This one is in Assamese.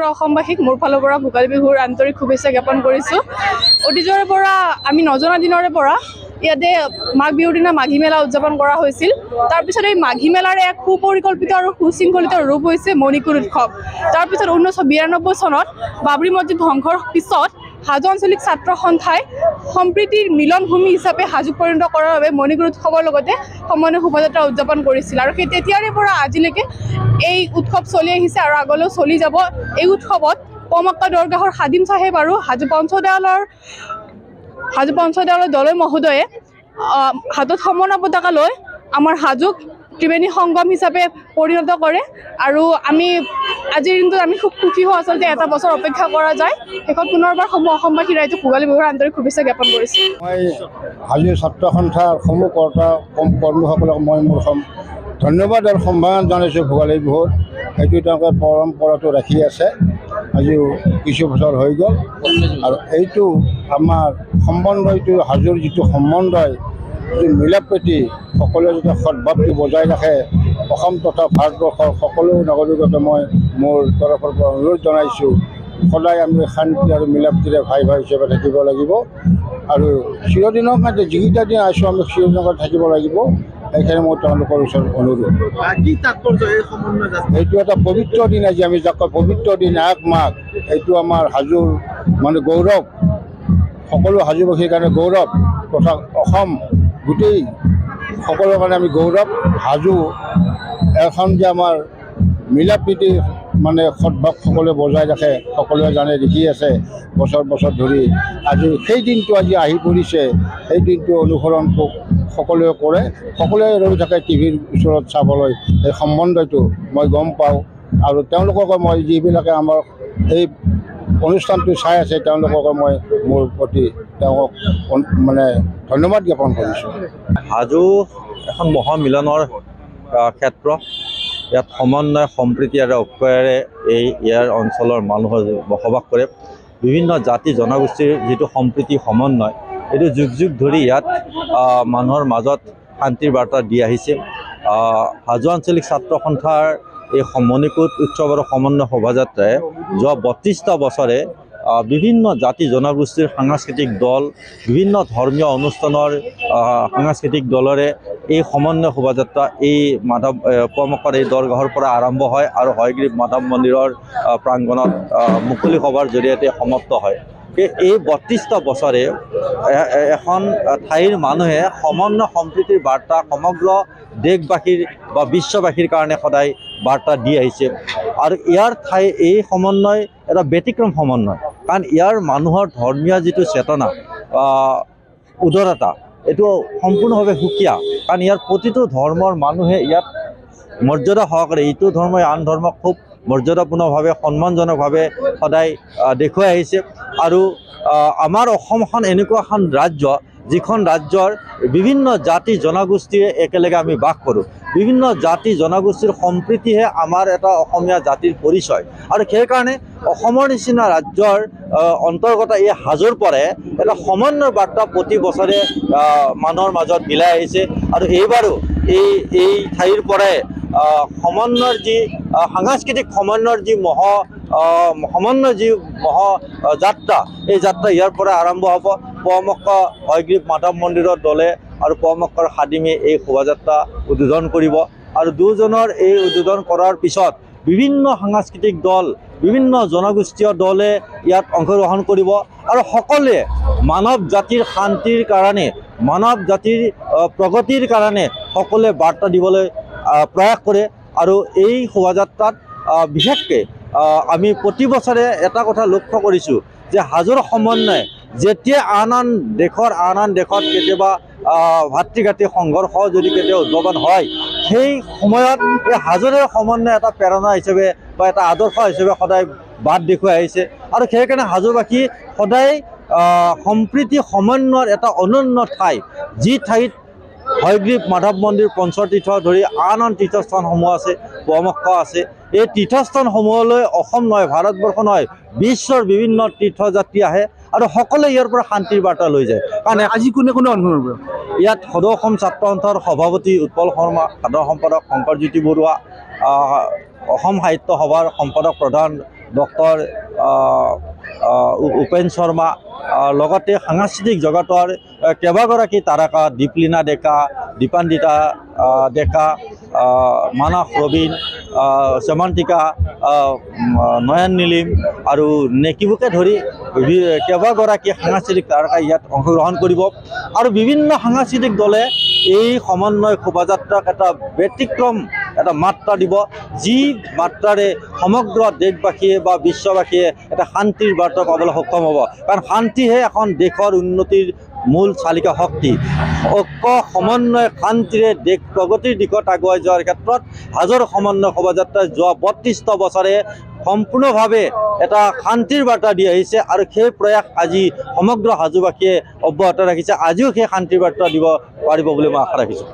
সমগ্ৰ অসমবাসীক মোৰ ফালৰ পৰা ভোগালী বিহুৰ আন্তৰিক শুভেচ্ছা জ্ঞাপন কৰিছোঁ। অতীজৰে পৰা আমি নজনা দিনৰে পৰা ইয়াতে মাঘ বিহুৰ দিনা মাঘী মেলা উদযাপন কৰা হৈছিল। তাৰপিছত এই মাঘী মেলাৰে এক সুপৰিকল্পিত আৰু সুশৃংখলিত ৰূপ হৈছে মণিকুট উৎসৱ। তাৰপিছত 1992 চনত বাবৰি মছজিদ ধ্বংসৰ পিছত হাজো আঞ্চলিক ছাত্ৰ সন্থাই সম্প্ৰীতিৰ মিলনভূমি হিচাপে হাজোক পৰিণত কৰাৰ বাবে মণিকুট উৎসৱৰ লগতে সমন্বয় শোভাযাত্ৰা উদযাপন কৰিছিল। আৰু সেই তেতিয়াৰে পৰা আজিলৈকে এই উৎসৱ চলি আহিছে আৰু আগলৈও চলি যাব। এই উৎসৱত পমক্কা দৰগাহৰ খাদিম চাহেব আৰু হাজো পঞ্চদেৱালৰ দলৈ মহোদয়ে হাতত সমনা পতাকা লৈ আমাৰ হাজোক ত্ৰিবেণী সংগম হিচাপে পৰিণত কৰে। আৰু আমি আজিৰ দিনটোত আমি খুব সুখী হওঁ। আচলতে এটা বছৰ অপেক্ষা কৰা যায়। শেষত পুনৰবাৰ অসমবাসী ৰাইজক ভোগালী বিহুৰ আন্তৰিক শুভেচ্ছা জ্ঞাপন কৰিছোঁ। মই হাজো ছাত্ৰ সন্থাৰ সমূহ কৰ্মীসকলক মই মোৰ ধন্যবাদ আৰু সম্ভাৱনা জনাইছোঁ। ভোগালী বিহুত সেইটো তেওঁলোকে পৰম্পৰাটো ৰাখি আছে। আজিও কিছু বছৰ হৈ গ'ল আৰু এইটো আমাৰ সম্বন্ধটো হাজোৰ যিটো সম্বন্ধই যিটো মিলা প্ৰীতি সকলোৱে যাতে সদ্ভাৱটো বজাই ৰাখে অসম তথা ভাৰতবৰ্ষৰ সকলো নাগৰিককে মই মোৰ তৰফৰ পৰা অনুৰোধ জনাইছোঁ। সদায় আমি শান্তি আৰু মিলা প্ৰীতিৰে ভাই হিচাপে থাকিব লাগিব আৰু চিৰদিনৰ কাৰণে যিকেইটা দিন আছোঁ আমি চিৰদিনৰ কাৰণে থাকিব লাগিব। এইখিনি মই তেওঁলোকৰ ওচৰত অনুৰোধ। এইটো এটা পবিত্ৰ দিন। আজি আমি যাক কয় পবিত্ৰ দিন আগ মাঘ। এইটো আমাৰ হাজোৰ মানে গৌৰৱ, সকলো হাজোবাসীৰ কাৰণে গৌৰৱ তথা অসম গোটেই সকলোৰ কাৰণে আমি গৌৰৱ। হাজো এখন যে আমাৰ মিলা প্ৰীতি মানে সদ্ভাৱ সকলোৱে বজাই ৰাখে সকলোৱে জানে দেখি আছে বছৰ বছৰ ধৰি। আজি সেই দিনটো আজি আহি পৰিছে। সেই দিনটো অনুসৰণ সকলোৱে কৰে, সকলোৱে ৰৈ থাকে টিভিৰ ওচৰত চাবলৈ। এই সম্বন্ধটো মই গম পাওঁ আৰু তেওঁলোককো মই যিবিলাকে আমাৰ এই অনুষ্ঠানটো চাই আছে তেওঁলোককো মই মোৰ প্ৰতি তেওঁলোকক মানে ধন্যবাদ জ্ঞাপন কৰিছোঁ। হাজো এখন মহামিলনৰ ক্ষেত্ৰ। ইয়াত সমন্বয় সম্প্ৰীতি আৰু ঐক্যৰে ইয়াৰ অঞ্চলৰ মানুহে বসবাস কৰে। বিভিন্ন জাতি জনগোষ্ঠীৰ যিটো সম্প্ৰীতি সমন্বয় এইটো যুগ যুগ ধৰি ইয়াত মানুহৰ মাজত শান্তিৰ বাৰ্তা দি আহিছে। হাজো আঞ্চলিক ছাত্ৰ সন্থাৰ এই মণিকুট উৎসৱ আৰু সমন্বয় শোভাযাত্ৰাই যোৱা 32টা বছৰে বিভিন্ন জাতি জনগোষ্ঠীৰ সাংস্কৃতিক দল, বিভিন্ন ধৰ্মীয় অনুষ্ঠানৰ সাংস্কৃতিক দলৰে এই সমন্বয় শোভাযাত্ৰা এই পমক্কাৰ এই দৰগাহৰ পৰা আৰম্ভ হয় আৰু হয়গ্ৰীৱ মাধৱ মন্দিৰৰ প্ৰাংগণত মুকলি সভাৰ জৰিয়তে সমাপ্ত হয়। এই 32টা বছৰে এখন ঠাইৰ মানুহে সমন্বয় সম্প্ৰীতিৰ বাৰ্তা সমগ্ৰ দেশবাসীৰ বা বিশ্ববাসীৰ কাৰণে সদায় বাৰ্তা দি আহিছে। আৰু ইয়াৰ এই সমন্বয় এটা ব্যতিক্ৰম সমন্বয়, কাৰণ ইয়াৰ মানুহৰ ধৰ্মীয় যিটো চেতনা উদাৰতা এইটো সম্পূৰ্ণভাৱে সুকীয়া। কাৰণ ইয়াৰ প্ৰতিটো ধৰ্মৰ মানুহে ইয়াত মৰ্যাদা সহকাৰে ইটো ধৰ্মই আন ধৰ্মক খুব মৰ্যাদাপূৰ্ণভাৱে সন্মানজনকভাৱে সদায় দেখুৱাই আহিছে। আৰু আমাৰ অসমখন এনেকুৱা এখন ৰাজ্য যিখন ৰাজ্যৰ বিভিন্ন জাতি জনগোষ্ঠীৰে একেলগে আমি বাস কৰোঁ। বিভিন্ন জাতি জনগোষ্ঠীৰ সম্প্ৰীতিহে আমাৰ এটা অসমীয়া জাতিৰ পৰিচয়। আৰু সেইকাৰণে অসমৰ নিচিনা ৰাজ্যৰ অন্তৰ্গত এই হাজোৰ পৰাই এটা সমন্বয় বাৰ্তা প্ৰতি বছৰে মানুহৰ মাজত বিলাই আহিছে। আৰু এইবাৰো এই ঠাইৰ পৰাই সমন্বয়ৰ যি সাংস্কৃতিক সমন্বয়ৰ যি যাত্ৰা, এই যাত্ৰা ইয়াৰ পৰা আৰম্ভ হ'ব। পমক্কা হয়গ্ৰীৱ মাধৱ মন্দিৰৰ দলে আৰু পমক্কাৰ খাদিমে এই শোভাযাত্ৰা উদ্বোধন কৰিব। আৰু দুজনৰ এই উদ্বোধন কৰাৰ পিছত বিভিন্ন সাংস্কৃতিক দল, বিভিন্ন জনগোষ্ঠীয় দলে ইয়াত অংশগ্ৰহণ কৰিব আৰু সকলোৱে মানৱ জাতিৰ শান্তিৰ কাৰণে, মানৱ জাতিৰ প্ৰগতিৰ কাৰণে সকলোৱে বাৰ্তা দিবলৈ প্ৰয়াস কৰে। আৰু এই শোভাযাত্ৰাত বিশেষকৈ আমি প্ৰতি বছৰে এটা কথা লক্ষ্য কৰিছোঁ যে হাজোৰ সমন্বয় যেতিয়া আন দেশত কেতিয়াবা ভাতৃঘাতী সংঘৰ্ষ যদি কেতিয়াবা উদ্ভাৱন হয়, সেই সময়ত এই হাজোৰে সমন্বয় এটা প্ৰেৰণা হিচাপে বা এটা আদৰ্শ হিচাপে সদায় বাট দেখুৱাই আহিছে। আৰু সেইকাৰণে হাজোবাসী সদায় সম্প্ৰীতি সমন্বয়ৰ এটা অনন্য ঠাই, যি ঠাইত হয়গ্ৰীৱ মাধৱ মন্দিৰ, পঞ্চতীৰ্থ ধৰি আন তীৰ্থস্থানসমূহ আছে, পমক্কা আছে। এই তীৰ্থস্থানসমূহলৈ অসম নহয়, ভাৰতবৰ্ষ নহয়, বিশ্বৰ বিভিন্ন তীৰ্থযাত্ৰী আহে আৰু সকলোৱে ইয়াৰ পৰা শান্তিৰ বাৰ্তা লৈ যায়। কাৰণ আজি কোনে অনুভৱ কৰে ইয়াত সদৌ অসম ছাত্ৰ সন্থাৰ সভাপতি উৎপল শৰ্মা, সাধাৰণ সম্পাদক শংকৰজ্যোতি বৰুৱা, অসম সাহিত্য সভাৰ সম্পাদক প্ৰধান ডক্টৰ উপেন শৰ্মা, লগতে সাংস্কৃতিক জগতৰ কেইবাগৰাকী তাৰকা দীপলিনা ডেকা, দীপান্বিতা ডেকা, মানস ৰবীন, সেমান্তিকা, নয়ন নীলিম আৰু নেকিবুকে ধৰি কেইবাগৰাকী সাংস্কৃতিক তাৰকা ইয়াত অংশগ্ৰহণ কৰিব। আৰু বিভিন্ন সাংস্কৃতিক দলে এই সমন্বয় শোভাযাত্ৰাক এটা ব্যতিক্ৰম এটা মাত্ৰা দিব, যি মাত্ৰাৰে সমগ্ৰ দেশবাসীয়ে বা বিশ্ববাসীয়ে এটা শান্তিৰ বাৰ্তা পাবলৈ সক্ষম হ'ব। কাৰণ শান্তিহে এখন দেশৰ উন্নতিৰ মূল চালিকা শক্তি। ঐক্য সমন্বয় শান্তিৰে দেশ প্ৰগতিৰ দিশত আগুৱাই যোৱাৰ ক্ষেত্ৰত হাজোৰ সমন্বয় শোভাযাত্ৰাই যোৱা ৩২ বছৰে সম্পূৰ্ণভাৱে এটা শান্তিৰ বাৰ্তা দি আহিছে আৰু সেই প্ৰয়াস আজি সমগ্ৰ হাজোবাসীয়ে অব্যাহত ৰাখিছে। আজিও সেই শান্তিৰ বাৰ্তা দিব পাৰিব বুলি মই আশা ৰাখিছোঁ।